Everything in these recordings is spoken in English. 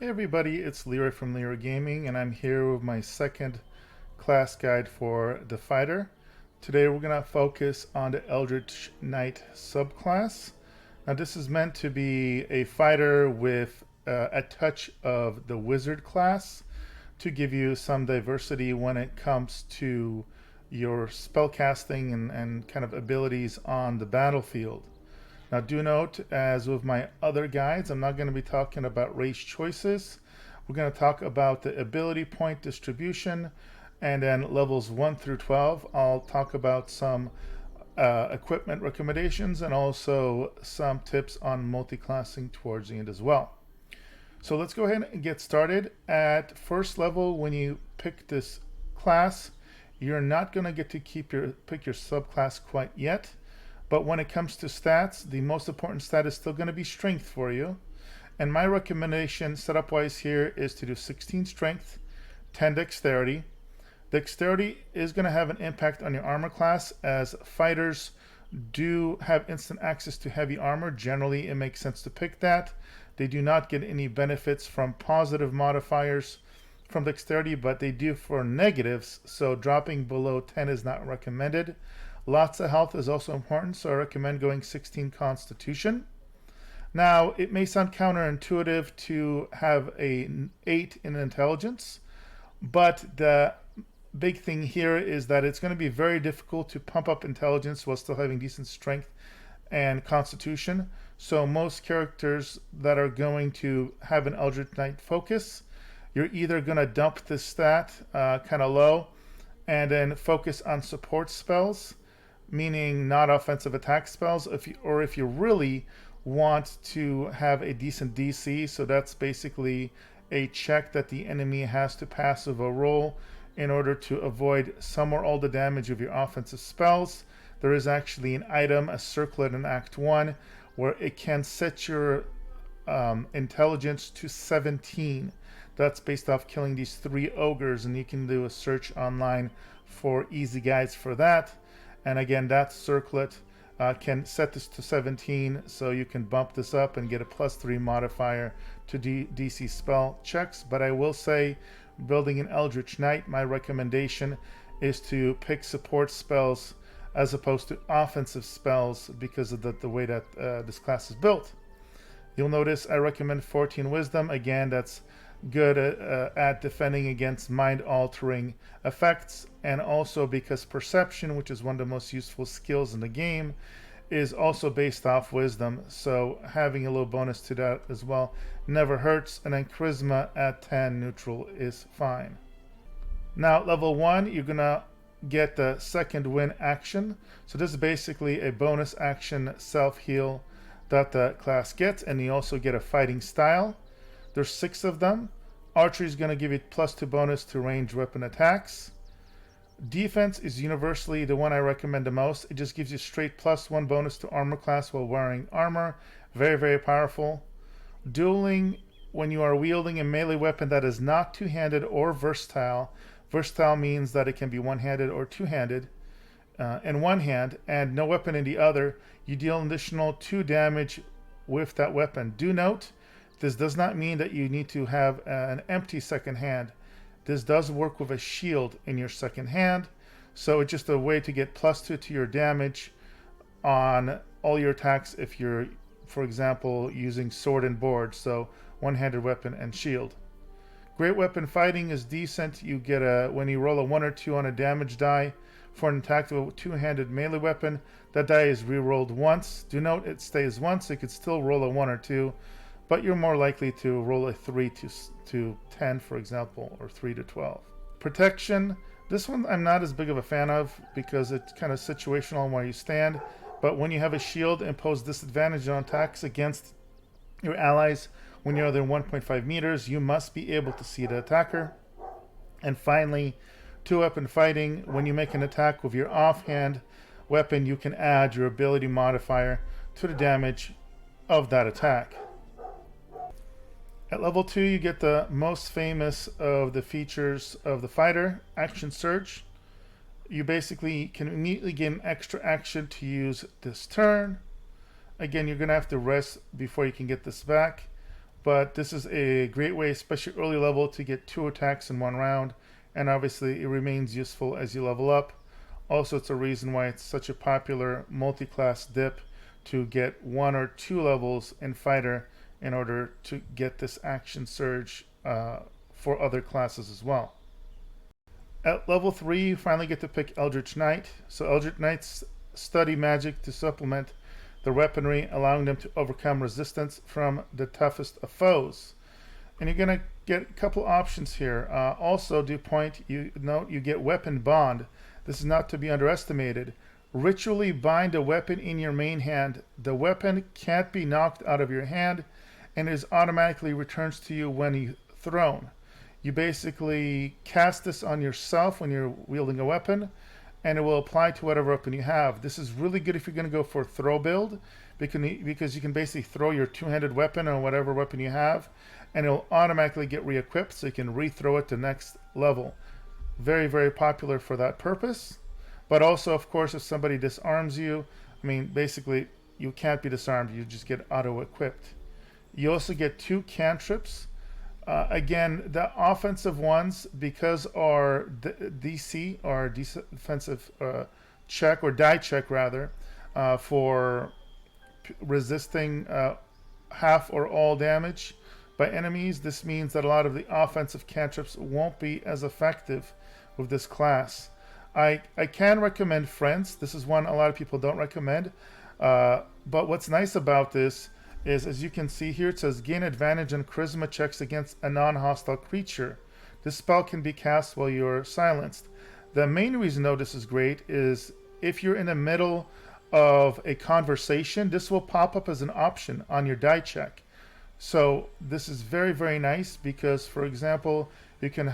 Hey everybody, it's Leroy from Leroy Gaming, and I'm here with my second class guide for the Fighter. Today we're going to focus on the Eldritch Knight Subclass. Now this is meant to be a fighter with a touch of the Wizard class to give you some diversity when it comes to your spellcasting and kind of abilities on the battlefield. Now do note, as with my other guides, I'm not going to be talking about race choices. We're going to talk about the ability point distribution, and then levels 1 through 12, I'll talk about some equipment recommendations and also some tips on multi-classing towards the end as well. So let's go ahead and get started. At first level, when you pick this class, you're not going to get to pick your subclass quite yet. But when it comes to stats, the most important stat is still going to be strength for you. And my recommendation setup wise here is to do 16 strength, 10 dexterity. Dexterity is going to have an impact on your armor class, as fighters do have instant access to heavy armor. Generally, it makes sense to pick that. They do not get any benefits from positive modifiers from dexterity, but they do for negatives, so dropping below 10 is not recommended. Lots of health is also important, so I recommend going 16 Constitution. Now, it may sound counterintuitive to have an 8 in intelligence, but the big thing here is that it's going to be very difficult to pump up intelligence while still having decent strength and constitution. So most characters that are going to have an Eldritch Knight focus, you're either going to dump this stat kind of low and then focus on support spells, meaning not offensive attack spells, if you really want to have a decent DC. So that's basically a check that the enemy has to pass of a roll in order to avoid some or all the damage of your offensive spells. There is actually an item, a circlet in Act 1, where it can set your intelligence to 17. That's based off killing these 3 ogres, and you can do a search online for easy guides for that. And again, that circlet can set this to 17, so you can bump this up and get a +3 modifier to DC spell checks. But I will say, building an Eldritch Knight, my recommendation is to pick support spells as opposed to offensive spells because of the way that this class is built. You'll notice I recommend 14 Wisdom. Again, that's good at defending against mind-altering effects, and also because Perception, which is one of the most useful skills in the game, is also based off Wisdom, so having a little bonus to that as well never hurts. And then Charisma at 10 neutral is fine. Now level 1, you're gonna get the second win action. So this is basically a bonus action self-heal that the class gets, and you also get a fighting style. There's 6 of them. Archery is going to give you +2 bonus to ranged weapon attacks. Defense is universally the one I recommend the most. It just gives you straight +1 bonus to armor class while wearing armor. Very, very powerful. Dueling, when you are wielding a melee weapon that is not two-handed or versatile. Versatile means that it can be one-handed or two-handed in one hand and no weapon in the other. You deal an additional 2 damage with that weapon. Do note, this does not mean that you need to have an empty second hand. This does work with a shield in your second hand, so it's just a way to get +2 to your damage on all your attacks if you're, for example, using sword and board, so one-handed weapon and shield. Great weapon fighting is decent. You get when you roll a 1 or 2 on a damage die for an attack with a two-handed melee weapon, that die is re-rolled once. Do note it stays once. You could still roll a 1 or 2, but you're more likely to roll a 3 to 10, for example, or 3 to 12. Protection, this one I'm not as big of a fan of because it's kind of situational on where you stand, but when you have a shield, impose disadvantage on attacks against your allies when you're within 1.5 meters. You must be able to see the attacker. And finally, 2-weapon fighting, when you make an attack with your offhand weapon, you can add your ability modifier to the damage of that attack. At level 2, you get the most famous of the features of the fighter, Action Surge. You basically can immediately get an extra action to use this turn. Again, you're going to have to rest before you can get this back. but this is a great way, especially early level, to get 2 attacks in 1 round, and obviously it remains useful as you level up. Also, it's a reason why it's such a popular multi-class dip, to get 1 or 2 levels in Fighter in order to get this action surge for other classes as well. At level 3, you finally get to pick Eldritch Knight. So Eldritch Knights study magic to supplement their weaponry, allowing them to overcome resistance from the toughest of foes. And you're going to get a couple options here. Also, do point, you note you get Weapon Bond. This is not to be underestimated. Ritually bind a weapon in your main hand. The weapon can't be knocked out of your hand, and is automatically returns to you when you thrown. You basically cast this on yourself when you're wielding a weapon, and it will apply to whatever weapon you have. This is really good if you're going to go for a throw build, because you can basically throw your 2-handed weapon on whatever weapon you have, and it'll automatically get re-equipped, so you can re-throw it to next level. Very, very popular for that purpose. But also, of course, if somebody disarms you, I mean, basically, you can't be disarmed. You just get auto-equipped. You also get 2 cantrips. Again, the offensive ones, because our DC, or defensive check, or die check rather, for resisting half or all damage by enemies, this means that a lot of the offensive cantrips won't be as effective with this class. I can recommend Friends. This is one a lot of people don't recommend. But what's nice about this is, as you can see here, it says gain advantage on charisma checks against a non-hostile creature. This spell can be cast while you're silenced. The main reason though this is great is if you're in the middle of a conversation, this will pop up as an option on your die check. So this is very, very nice because, for example, you can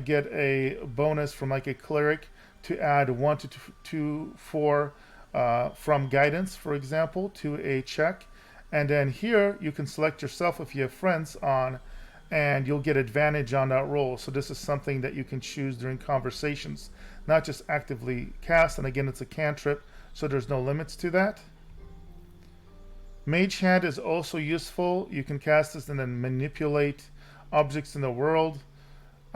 get a bonus from like a cleric to add 1 to 4 from guidance, for example, to a check. And then here you can select yourself if you have friends on, and you'll get advantage on that roll. So this is something that you can choose during conversations, not just actively cast. And again, it's a cantrip, so there's no limits to that. Mage Hand is also useful. You can cast this and then manipulate objects in the world.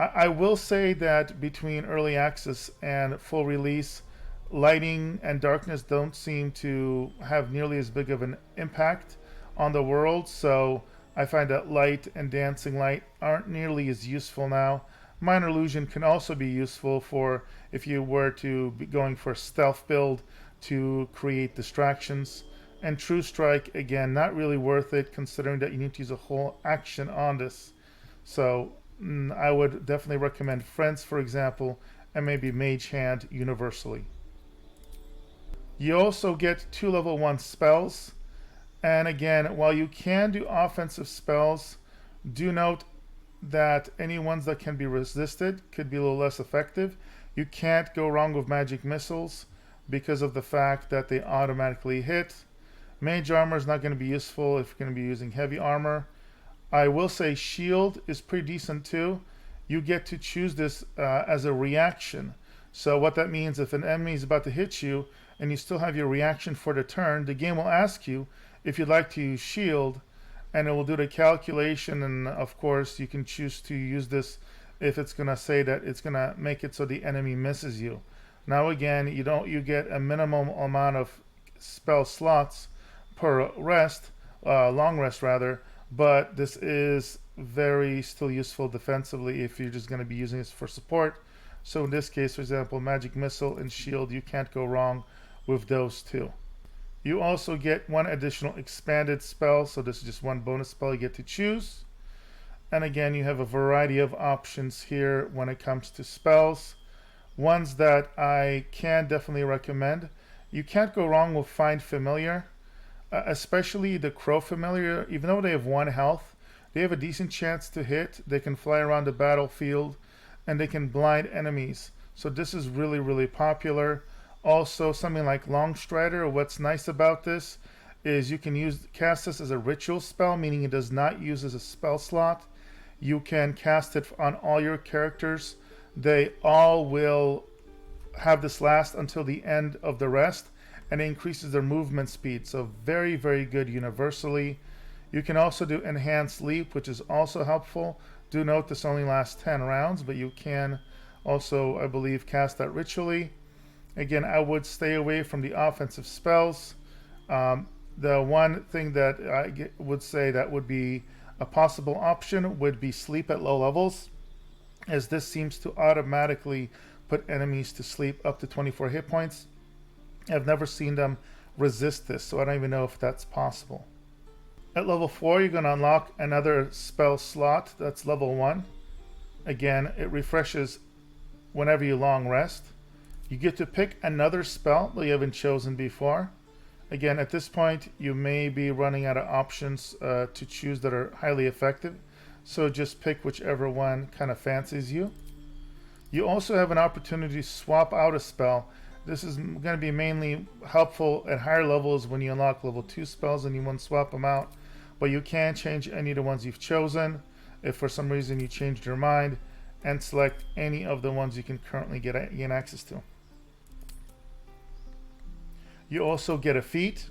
I will say that between early access and full release, lighting and darkness don't seem to have nearly as big of an impact on the world, so I find that light and dancing light aren't nearly as useful now. Minor illusion can also be useful for if you were to be going for a stealth build to create distractions. And True Strike, again, not really worth it considering that you need to use a whole action on this. So I would definitely recommend Friends, for example, and maybe Mage Hand universally. You also get 2 level 1 spells. And again, while you can do offensive spells, do note that any ones that can be resisted could be a little less effective. You can't go wrong with magic missiles because of the fact that they automatically hit. Mage armor is not going to be useful if you're going to be using heavy armor. I will say shield is pretty decent too. You get to choose this as a reaction. So what that means, if an enemy is about to hit you and you still have your reaction for the turn, the game will ask you if you'd like to use shield, and it will do the calculation, and of course you can choose to use this if it's going to say that it's going to make it so the enemy misses you. Now again, you get a minimum amount of spell slots per rest, long rest rather, but this is very still useful defensively if you're just going to be using this for support. So in this case, for example, magic missile and shield, you can't go wrong with those two. You also get 1 additional expanded spell, so this is just 1 bonus spell you get to choose. And again, you have a variety of options here when it comes to spells. Ones that I can definitely recommend. You can't go wrong with Find Familiar, especially the Crow Familiar. Even though they have 1 health, they have a decent chance to hit. They can fly around the battlefield, and they can blind enemies. So this is really, really popular. Also, something like Longstrider, what's nice about this is you can cast this as a ritual spell, meaning it does not use as a spell slot. You can cast it on all your characters. They all will have this last until the end of the rest, and it increases their movement speed. So very, very good universally. You can also do Enhanced Leap, which is also helpful. Do note this only lasts 10 rounds, but you can also, I believe, cast that ritually. Again, I would stay away from the offensive spells. The one thing that I would say that would be a possible option would be Sleep at low levels, as this seems to automatically put enemies to sleep up to 24 hit points. I've never seen them resist this, so I don't even know if that's possible. At level 4, you're going to unlock another spell slot. That's level 1. Again, it refreshes whenever you long rest. You get to pick another spell that you haven't chosen before. Again, at this point, you may be running out of options to choose that are highly effective. So just pick whichever one kind of fancies you. You also have an opportunity to swap out a spell. This is going to be mainly helpful at higher levels when you unlock level 2 spells and you want to swap them out. But you can change any of the ones you've chosen if for some reason you changed your mind, and select any of the ones you can currently gain access to. You also get a feat.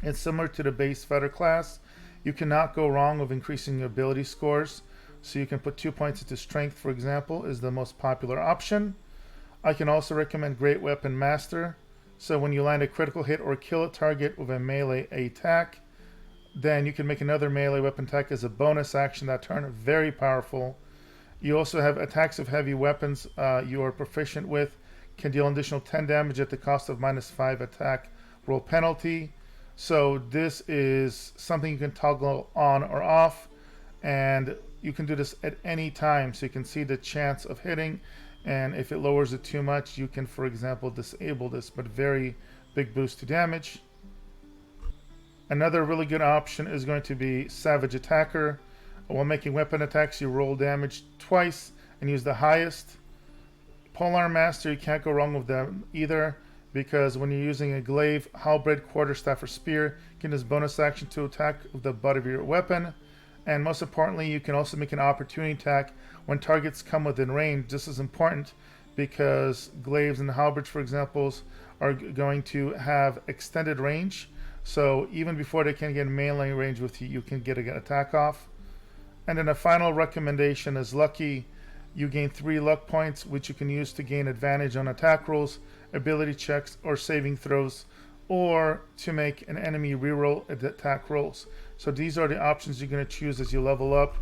It's similar to the base fighter class. You cannot go wrong with increasing your ability scores. So you can put 2 points into strength, for example, is the most popular option. I can also recommend Great Weapon Master. So when you land a critical hit or kill a target with a melee attack, then you can make another melee weapon attack as a bonus action that turn. Very powerful. You also have attacks of heavy weapons you are proficient with. Can deal an additional 10 damage at the cost of -5 attack roll penalty. So this is something you can toggle on or off, and you can do this at any time, so you can see the chance of hitting, and if it lowers it too much, you can, for example, disable this, but very big boost to damage. Another really good option is going to be Savage Attacker. While making weapon attacks, you roll damage twice and use the highest. Polearm Master, you can't go wrong with them either, because when you're using a glaive, halberd, quarterstaff, or spear, you can use bonus action to attack with the butt of your weapon. And most importantly, you can also make an opportunity attack when targets come within range. This is important because glaives and halberds, for example, are going to have extended range. So even before they can get melee range with you, you can get an attack off. And then a final recommendation is Lucky. You gain 3 luck points, which you can use to gain advantage on attack rolls, ability checks, or saving throws, or to make an enemy reroll attack rolls. So these are the options you're going to choose as you level up.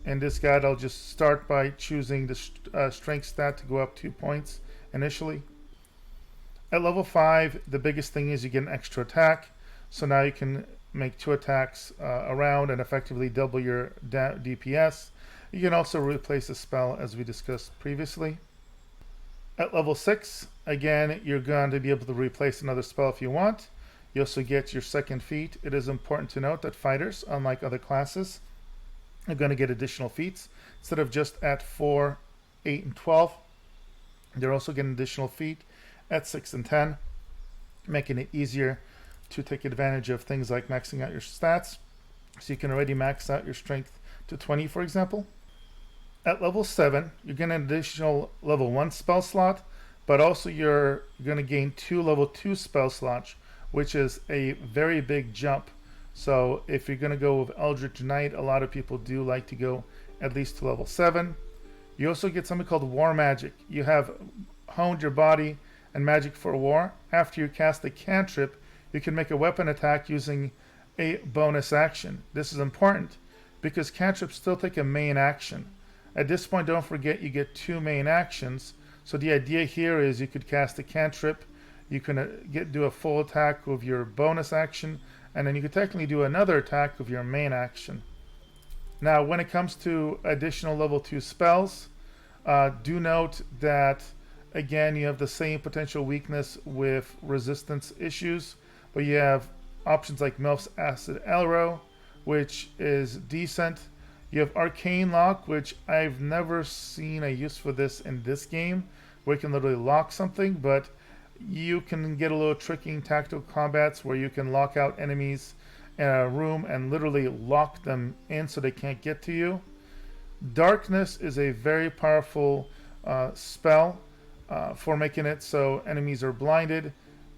In this guide, I'll just start by choosing the strength stat to go up 2 points initially. At level 5, the biggest thing is you get an extra attack. So now you can make 2 attacks around and effectively double your DPS. You can also replace a spell as we discussed previously. At level 6, again, you're going to be able to replace another spell if you want. You also get your second feat. It is important to note that fighters, unlike other classes, are going to get additional feats. Instead of just at 4, 8, and 12, they're also getting additional feat at 6 and 10, making it easier to take advantage of things like maxing out your stats. So you can already max out your strength to 20, for example. At level 7, you're getting an additional level 1 spell slot, but also you're going to gain 2 level 2 spell slots, which is a very big jump. So if you're going to go with Eldritch Knight, a lot of people do like to go at least to level 7. You also get something called War Magic. You have honed your body and magic for war. After you cast a cantrip, you can make a weapon attack using a bonus action. This is important because cantrips still take a main action. At this point, don't forget you get 2 main actions. So the idea here is you could cast a cantrip, you can do a full attack with your bonus action, and then you could technically do another attack with your main action. Now, when it comes to additional level 2 spells, do note that, again, you have the same potential weakness with resistance issues, but you have options like Melf's Acid Arrow, which is decent. You have Arcane Lock, which I've never seen a use for this in this game, where you can literally lock something, but you can get a little tricky in tactical combats where you can lock out enemies in a room and literally lock them in so they can't get to you. Darkness is a very powerful spell for making it so enemies are blinded.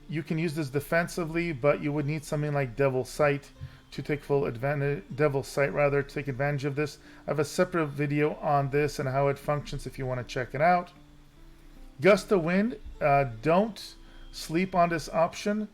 You can use this defensively, but you would need something like Devil's Sight to take full advantage, Devil's Sight rather, to take advantage of this. I have a separate video on this and how it functions if you want to check it out. Gust of Wind, don't sleep on this option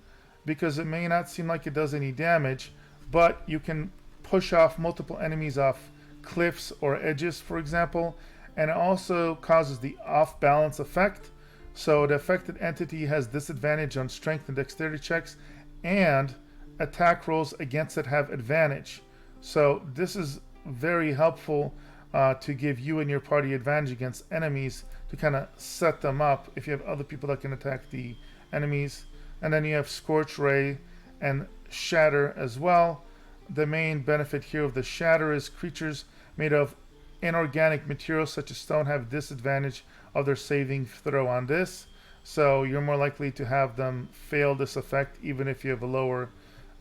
because it may not seem like it does any damage, but you can push off multiple enemies off cliffs or edges, for example, and it also causes the off balance effect. So the affected entity has disadvantage on strength and dexterity checks, and attack rolls against it have advantage. So this is very helpful to give you and your party advantage against enemies, to kind of set them up if you have other people that can attack the enemies. And then you have Scorch Ray and Shatter as well. The main benefit here of the Shatter is creatures made of inorganic materials such as stone have disadvantage of their saving throw on this. So you're more likely to have them fail this effect even if you have a lower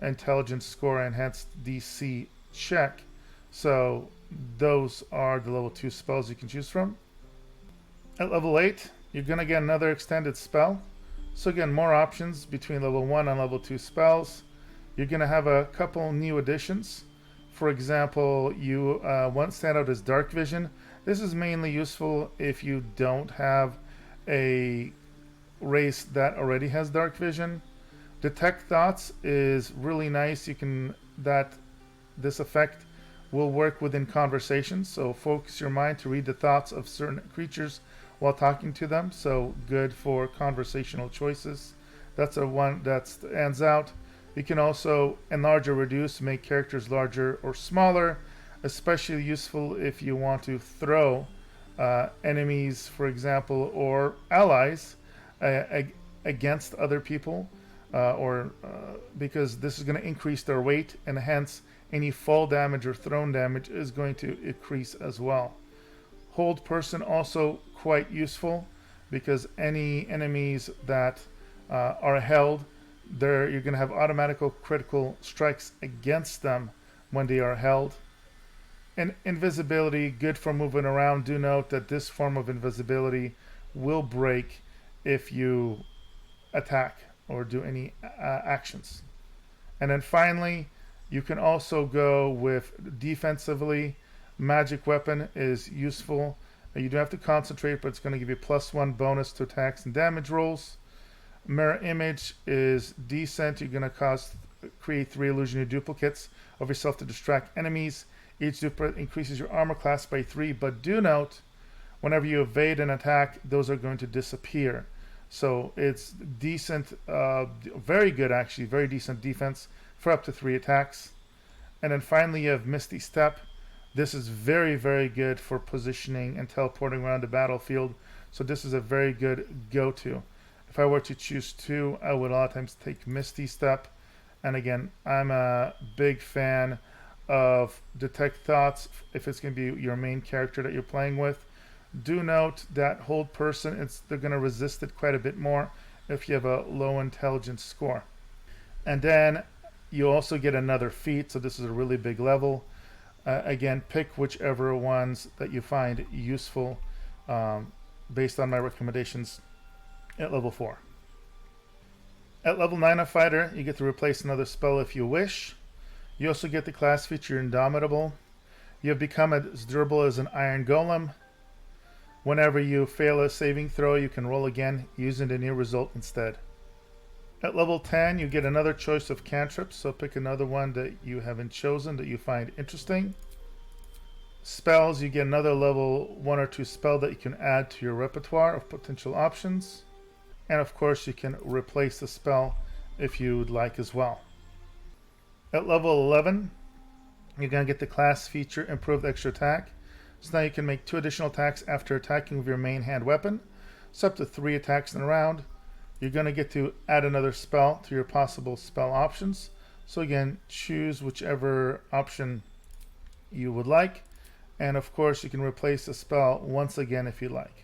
intelligence score and hence DC check. So those are the level 2 spells you can choose from. At level 8, you're going to get another extended spell. So again, more options between level 1 and level 2 spells. You're going to have a couple new additions. For example, one standout is Dark Vision. This is mainly useful if you don't have a race that already has Dark Vision. Detect Thoughts is really nice. This effect will work within conversations. So focus your mind to read the thoughts of certain creatures while talking to them. So good for conversational choices. That's a one that stands out. You can also enlarge or reduce to make characters larger or smaller, especially useful if you want to throw enemies, for example, or allies against other people, because this is going to increase their weight, and hence any fall damage or thrown damage is going to increase as well. Hold Person also quite useful because any enemies that are held, you're going to have automatic critical strikes against them when they are held. And Invisibility, good for moving around. Do note that this form of invisibility will break if you attack or do any actions. And then finally, you can also go with defensively. Magic Weapon is useful. You don't have to concentrate, but it's going to give you +1 bonus to attacks and damage rolls. Mirror Image is decent. You're going to create 3 illusionary duplicates of yourself to distract enemies. Each duplicate increases your armor class by 3, but do note, whenever you evade an attack, those are going to disappear. So it's decent, very good actually, very decent defense for up to 3 attacks. And then finally you have Misty Step. This is very, very good for positioning and teleporting around the battlefield. So this is a very good go-to. If I were to choose 2, I would a lot of times take Misty Step. And again, I'm a big fan of Detect Thoughts if it's going to be your main character that you're playing with. Do note that Hold Person, they're going to resist it quite a bit more if you have a low intelligence score. And then you also get another feat, so this is a really big level. Again, pick whichever ones that you find useful based on my recommendations at level 4. At level 9 of Fighter, you get to replace another spell if you wish. You also get the class feature Indomitable. You have become as durable as an Iron Golem. Whenever you fail a saving throw, you can roll again using the new result instead. At level 10, you get another choice of cantrips, so pick another one that you haven't chosen that you find interesting. Spells, you get another level 1 or 2 spell that you can add to your repertoire of potential options. And of course, you can replace the spell if you would like as well. At level 11, you're going to get the class feature Improved Extra Attack. So now you can make 2 additional attacks after attacking with your main hand weapon. It's up to 3 attacks in a round. You're going to get to add another spell to your possible spell options. So again, choose whichever option you would like. And of course, you can replace the spell once again if you like.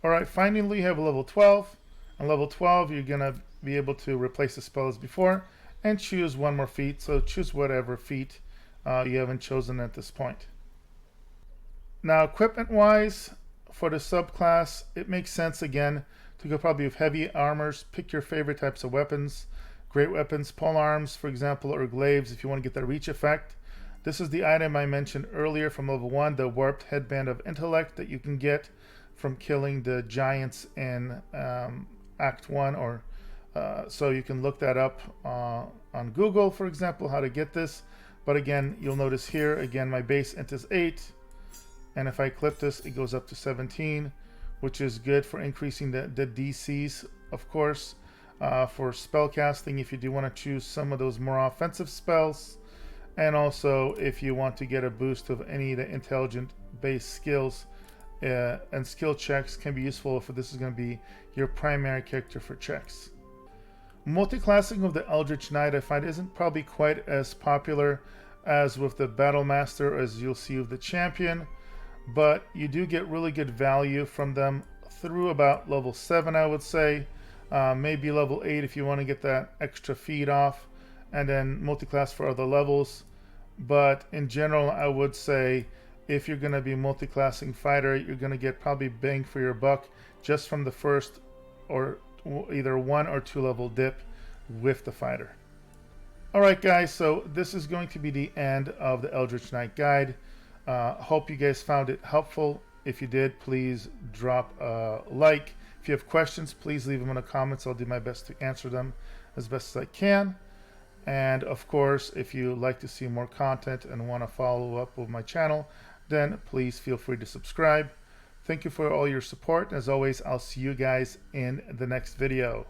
Alright, finally you have level 12. On level 12, you're going to be able to replace the spell as before and choose one more feat. So choose whatever feat you haven't chosen at this point. Now, equipment-wise, for the subclass, it makes sense again to go probably with heavy armors. Pick your favorite types of weapons. Great weapons, pole arms, for example, or glaives if you want to get that reach effect. This is the item I mentioned earlier from level 1, the Warped Headband of Intellect that you can get from killing the giants in Act 1. So you can look that up on Google, for example, how to get this. But again, you'll notice here, again, my base int is 8. And if I clip this, it goes up to 17, which is good for increasing the DCs, of course. For spell casting, if you do want to choose some of those more offensive spells, and also if you want to get a boost of any of the intelligent based skills, and skill checks can be useful if this is going to be your primary character for checks. Multiclassing of the Eldritch Knight I find isn't probably quite as popular as with the Battle Master, as you'll see with the Champion, but you do get really good value from them through about level 7, I would say. Maybe level 8 if you want to get that extra feed off, and then multiclass for other levels. But in general, I would say if you're going to be multiclassing fighter, you're going to get probably bang for your buck just from the first or either 1 or 2 level dip with the fighter. Alright guys, so this is going to be the end of the Eldritch Knight guide. Hope you guys found it helpful. If you did, please drop a like. If you have questions, please leave them in the comments. I'll do my best to answer them as best as I can. And of course, if you like to see more content and want to follow up with my channel, then please feel free to subscribe. Thank you for all your support. As always, I'll see you guys in the next video.